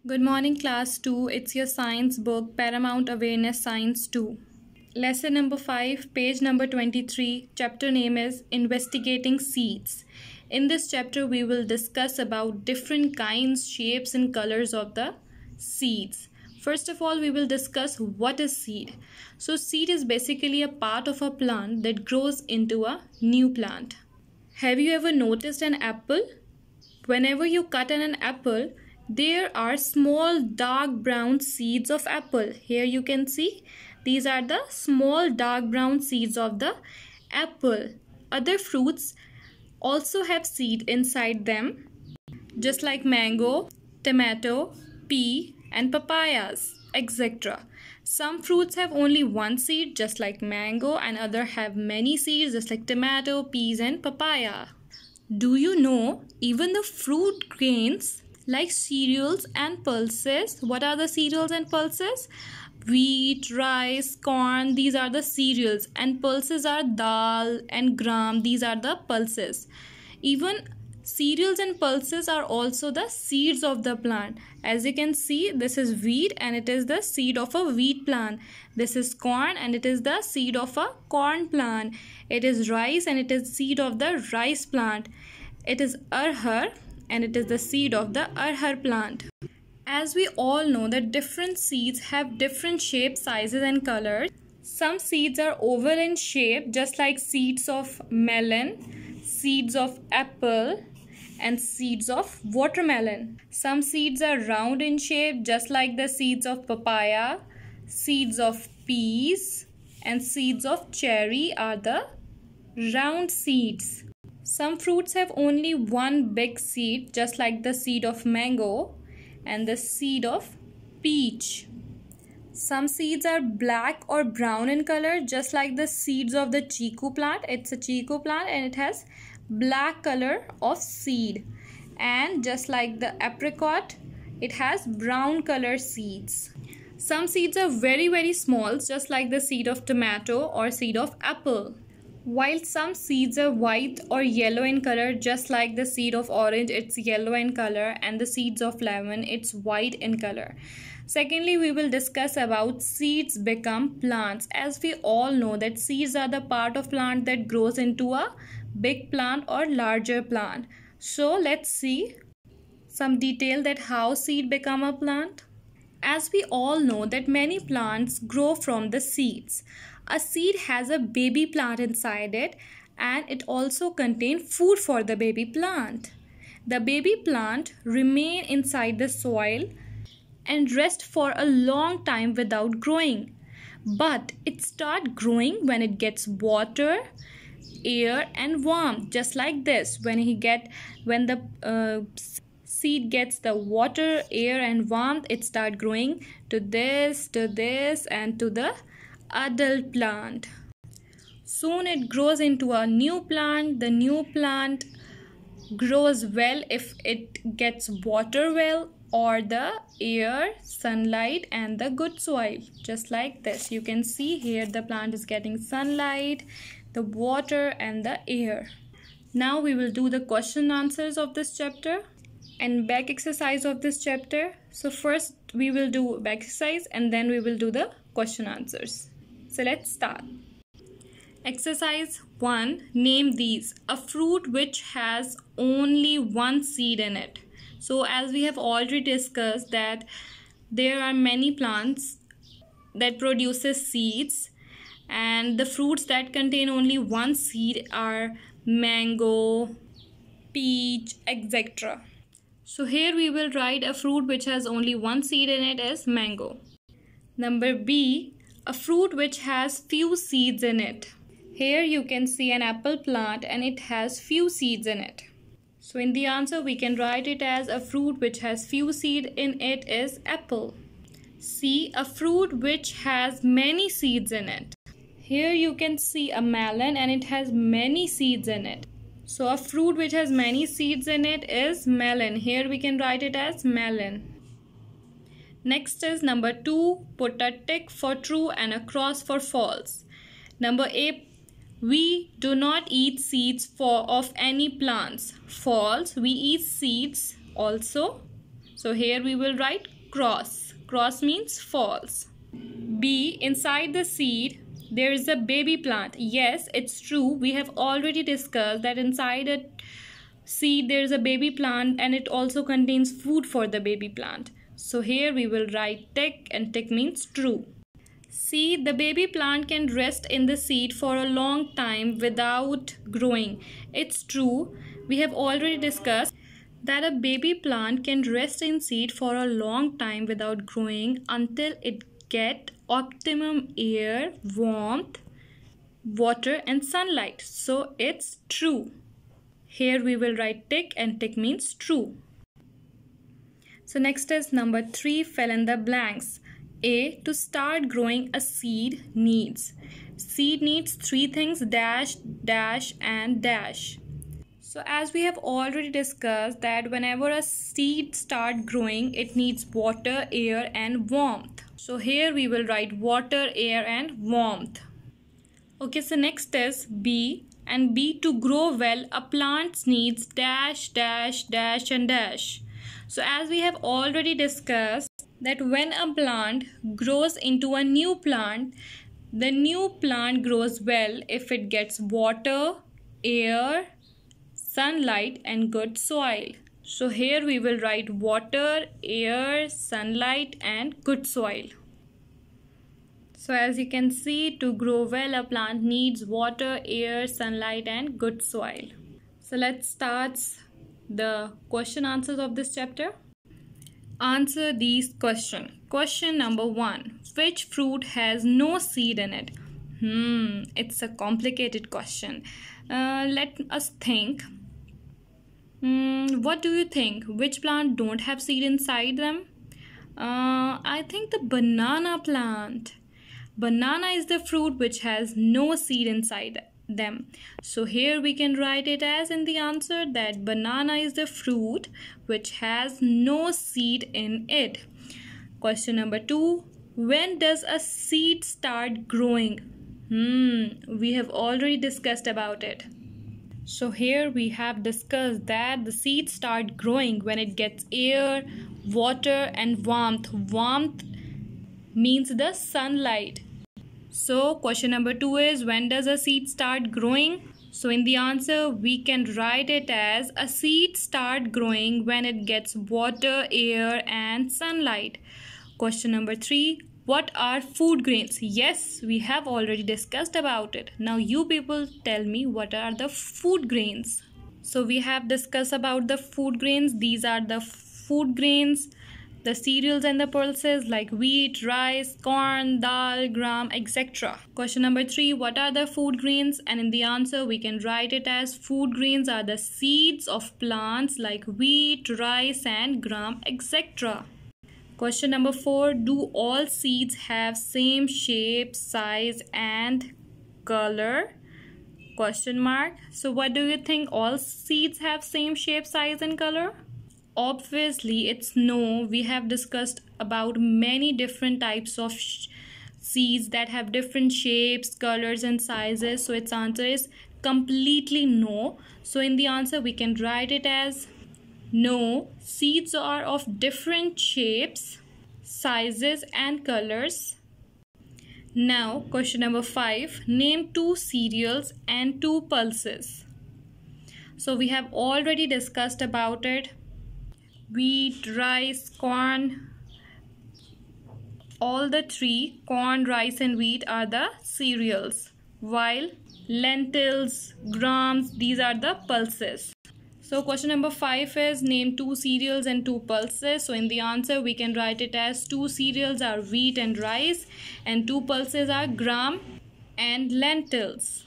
Good morning, class 2. It's your science book, Paramount Awareness Science 2. Lesson number 5, page number 23. Chapter name is Investigating Seeds. In this chapter, we will discuss about different kinds, shapes and colors of the seeds. First of all, we will discuss what is seed. So, seed is basically a part of a plant that grows into a new plant. Have you ever noticed an apple? Whenever you cut an apple, there are small dark brown seeds of apple. Here you can see these are the small dark brown seeds of the apple. Other fruits also have seed inside them, just like mango, tomato, pea and papayas, etc. Some fruits have only one seed, just like mango, and other have many seeds, just like tomato, peas and papaya. Do you know even the fruit grains like cereals and pulses? What are the cereals and pulses? Wheat, rice, corn, these are the cereals, and pulses are dal and gram, these are the pulses. Even cereals and pulses are also the seeds of the plant. As you can see, this is wheat and it is the seed of a wheat plant. This is corn and it is the seed of a corn plant. It is rice and it is seed of the rice plant. It is arhar and it is the seed of the arhar plant. As we all know that different seeds have different shapes, sizes and colors. Some seeds are oval in shape, just like seeds of melon, seeds of apple and seeds of watermelon. Some seeds are round in shape, just like the seeds of papaya, seeds of peas and seeds of cherry are the round seeds. Some fruits have only one big seed, just like the seed of mango and the seed of peach. Some seeds are black or brown in color, just like the seeds of the chiku plant. It's a chiku plant and it has black color of seed. And just like the apricot, it has brown color seeds. Some seeds are very small, just like the seed of tomato or seed of apple. While some seeds are white or yellow in color, just like the seed of orange, it's yellow in color, and the seeds of lemon, it's white in color. Secondly, we will discuss about seeds become plants. As we all know that seeds are the part of plant that grows into a big plant or larger plant. So let's see some detail that how seed become a plant. As we all know that many plants grow from the seeds. A seed has a baby plant inside it and it also contains food for the baby plant. The baby plant remain inside the soil and rest for a long time without growing. But it starts growing when it gets water, air and warmth, just like this. When the seed gets the water, air and warmth, it starts growing to this and to the adult plant. Soon it grows into a new plant. The new plant grows well if it gets water well or the air, sunlight and the good soil, just like this. You can see here the plant is getting sunlight, the water and the air. Now we will do the question answers of this chapter and back exercise of this chapter. So first we will do back exercise and then we will do the question answers. So let's start. Exercise 1. Name these. A fruit which has only one seed in it. So as we have already discussed that there are many plants that produces seeds, and the fruits that contain only one seed are mango, peach, etc. So here we will write a fruit which has only one seed in it as mango. Number B. A fruit which has few seeds in it. Here you can see an apple plant and it has few seeds in it. So in the answer we can write it as a fruit which has few seeds in it is apple. C. A fruit which has many seeds in it. Here you can see a melon and it has many seeds in it. So a fruit which has many seeds in it is melon. Here we can write it as melon. Next is number 2. Put a tick for true and a cross for false. Number A. We do not eat seeds of any plants. False. We eat seeds also. So here we will write cross. Cross means false. B. Inside the seed there is a baby plant. Yes, it's true. We have already discussed that inside a seed there is a baby plant and it also contains food for the baby plant. So here we will write tick, and tick means true. C. The baby plant can rest in the seed for a long time without growing. It's true. We have already discussed that a baby plant can rest in seed for a long time without growing until it get optimum air, warmth, water and sunlight. So it's true. Here we will write tick, and tick means true. So next is number 3, fill in the blanks. A. To start growing a seed needs. Seed needs 3 things, dash, dash and dash. So as we have already discussed that whenever a seed start growing, it needs water, air and warmth. So here we will write water, air and warmth. Okay, so next is B. And B. To grow well, a plant needs dash, dash, dash and dash. So as we have already discussed that when a plant grows into a new plant, the new plant grows well if it gets water, air, sunlight and good soil. So here we will write water, air, sunlight and good soil. So as you can see, to grow well, a plant needs water, air, sunlight and good soil. So let's start the question answers of this chapter. Answer these questions. Question number 1. Which fruit has no seed in it? It's a complicated question. Let us think. What do you think? Which plant don't have seed inside them? I think the banana plant. Banana is the fruit which has no seed inside them. So here we can write it as in the answer that banana is the fruit which has no seed in it. Question number 2. When does a seed start growing? We have already discussed about it. So here we have discussed that the seeds start growing when it gets air, water and warmth. Warmth means the sunlight. So question number 2 is, when does a seed start growing? So in the answer we can write it as a seed start growing when it gets water, air and sunlight. Question number 3. What are food grains? Yes, we have already discussed about it. Now you people tell me what are the food grains. So we have discussed about the food grains. These are the food grains, the cereals and the pulses like wheat, rice, corn, dal, gram, etc. Question number 3. What are the food grains? And in the answer we can write it as food grains are the seeds of plants like wheat, rice and gram, etc. Question number 4. Do all seeds have same shape, size and color? Question mark. So what do you think? All seeds have same shape, size and color? Obviously it's no. We have discussed about many different types of seeds that have different shapes, colors and sizes. So its answer is completely no. So in the answer we can write it as no. Seeds are of different shapes, sizes and colors. Now question number 5. Name 2 cereals and 2 pulses. So we have already discussed about it. Wheat, rice, corn, all the 3, corn, rice and wheat are the cereals, while lentils, grams, these are the pulses. So question number 5 is name 2 cereals and 2 pulses. So in the answer we can write it as 2 cereals are wheat and rice and 2 pulses are gram and lentils.